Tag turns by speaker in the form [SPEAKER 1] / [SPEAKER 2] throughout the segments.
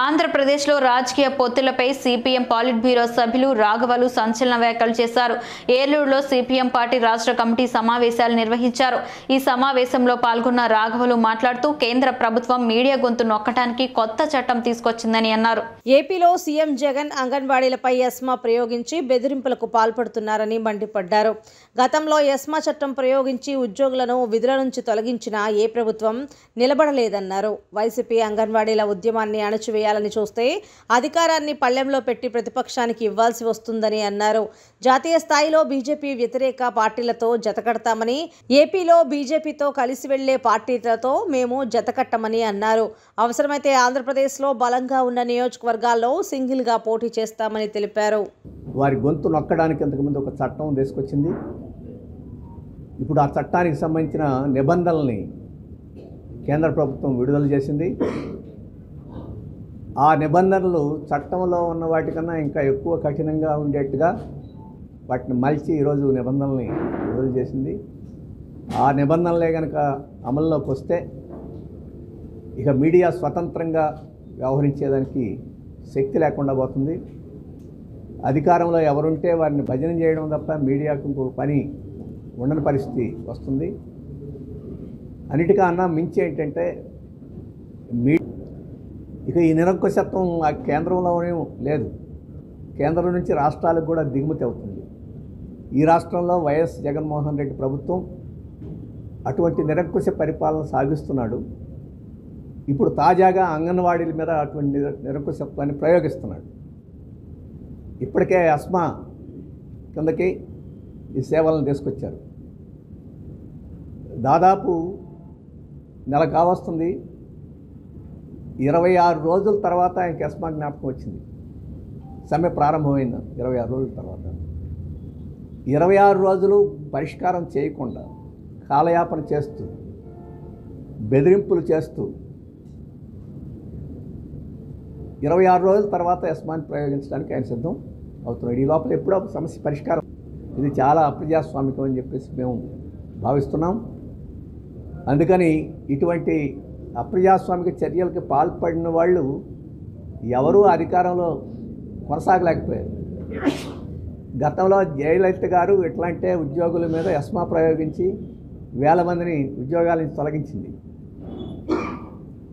[SPEAKER 1] ఆంధ్రప్రదేశ్లో రాజకీయ పొత్తులపై CPM పాలిట్ bureau సభ్యులు రాఘవలు సంచలన వ్యాఖ్యలు చేశారు. ఏలూరులో సిపిఎం పార్టీ రాష్ట్ర కమిటీ సమావేశాలు నిర్వహించారు. ఈ సమావేశంలో పాల్గొన్న రాఘవలు మాట్లాడుతూ కేంద్ర ప్రభుత్వం మీడియా గొంతు నొక్కడానికి కొత్త చట్టం తీసుకొచ్చిందని అన్నారు.
[SPEAKER 2] ఏపీలో సీఎం జగన్ అంగన్వాడీలపై ఎస్మా ప్రయోగించి బెదిరింపులకు పాల్పడుతున్నారని మండిపడ్డారు. గతంలో ఎస్మా చట్టం ప్రయోగించి ఉద్యోగులను విధుల నుంచి తొలగించిన ఏ ప్రభుత్వం నిలబడలేదన్నారు. వైసీపీ అంగన్వాడీల ఉద్యమాన్ని అణచివేయాలని చూస్తే అధికారాన్ని పళ్లెంలో పెట్టి ప్రతిపక్షానికి ఇవ్వాల్సి వస్తుందని అన్నారు. జాతీయ స్థాయిలో బీజేపీ వ్యతిరేక పార్టీలతో జతకడతామని, ఏపీలో బీజేపీతో కలిసి వెళ్లే పార్టీలతో మేము జతకట్టమని అన్నారు. అవసరమైతే ఆంధ్రప్రదేశ్లో బలంగా ఉన్న నియోజకవర్గాల్లో సింగిల్గా పోటీ చేస్తామని తెలిపారు.
[SPEAKER 3] వారి గొంతు నొక్కడానికి ఇంతకుముందు ఒక చట్టం తీసుకొచ్చింది. ఇప్పుడు ఆ చట్టానికి సంబంధించిన నిబంధనల్ని కేంద్ర ప్రభుత్వం విడుదల చేసింది. ఆ నిబంధనలు చట్టంలో ఉన్న వాటికన్నా ఇంకా ఎక్కువ కఠినంగా ఉండేట్టుగా వాటిని మలిచి ఈరోజు నిబంధనల్ని విడుదల చేసింది. ఆ నిబంధనలే కనుక అమల్లోకి వస్తే ఇక మీడియా స్వతంత్రంగా వ్యవహరించేదానికి శక్తి లేకుండా పోతుంది. అధికారంలో ఎవరుంటే వారిని భజన చేయడం తప్ప మీడియాకు ఇంకొక పని ఉండని పరిస్థితి వస్తుంది. అన్నిటికన్నా మించి ఏంటంటే ఇక ఈ నిరంకుశత్వం ఆ కేంద్రంలోనే లేదు, కేంద్రం నుంచి రాష్ట్రాలకు కూడా దిగుమతి అవుతుంది. ఈ రాష్ట్రంలో వైఎస్ జగన్మోహన్ రెడ్డి ప్రభుత్వం అటువంటి నిరంకుశ పరిపాలన సాగిస్తున్నాడు. ఇప్పుడు తాజాగా అంగన్వాడీల మీద అటువంటి నిరంకుశత్వాన్ని ప్రయోగిస్తున్నాడు. ఇప్పటికే అస్మా కిందకి ఈ సేవలను తీసుకొచ్చారు. దాదాపు నెల కావస్తుంది. 26 రోజుల తర్వాత ఆయనకి అస్మా జ్ఞాపకం వచ్చింది. సమ్మె ప్రారంభమైంది 26 రోజుల తర్వాత. 26 రోజులు పరిష్కారం చేయకుండా కాలయాపన చేస్తూ బెదిరింపులు చేస్తూ 26 రోజుల తర్వాత ఎస్మాని ప్రయోగించడానికి ఆయన సిద్ధం అవుతున్నాడు. ఈ లోపల ఎప్పుడో సమస్య పరిష్కారం. ఇది చాలా అప్రజాస్వామికం అని చెప్పేసి మేము భావిస్తున్నాం. అందుకని ఇటువంటి అప్రజాస్వామిక చర్యలకు పాల్పడిన వాళ్ళు ఎవరూ అధికారంలో కొనసాగలేకపోయారు. గతంలో జయలలిత గారు ఎట్లా అంటే ఉద్యోగుల మీద ఎస్మా ప్రయోగించి వేల మందిని ఉద్యోగాల నుంచి తొలగించింది.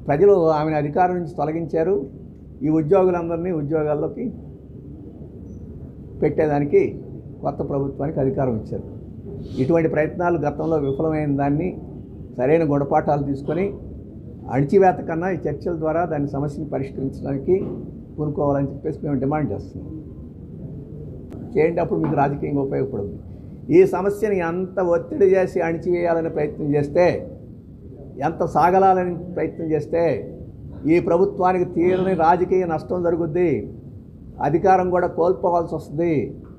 [SPEAKER 3] ప్రజలు ఆమెను అధికారం నుంచి తొలగించారు. ఈ ఉద్యోగులందరినీ ఉద్యోగాల్లోకి పెట్టేదానికి కొత్త ప్రభుత్వానికి అధికారం ఇచ్చారు. ఇటువంటి ప్రయత్నాలు గతంలో విఫలమైన దాన్ని సరైన గుణపాఠాలు తీసుకొని అణిచివేత కన్నా ఈ చర్చల ద్వారా దాని సమస్యను పరిష్కరించడానికి పూనుకోవాలని చెప్పేసి మేము డిమాండ్ చేస్తున్నాం. చేయండి, అప్పుడు మీకు రాజకీయంగా ఉపయోగపడుతుంది. ఈ సమస్యని ఎంత ఒత్తిడి చేసి అణిచివేయాలని ప్రయత్నం చేస్తే, ఎంత సాగలాలని ప్రయత్నం చేస్తే ఈ ప్రభుత్వానికి తీరని రాజకీయ నష్టం జరుగుద్ది. అధికారం కూడా కోల్పోవాల్సి వస్తుంది.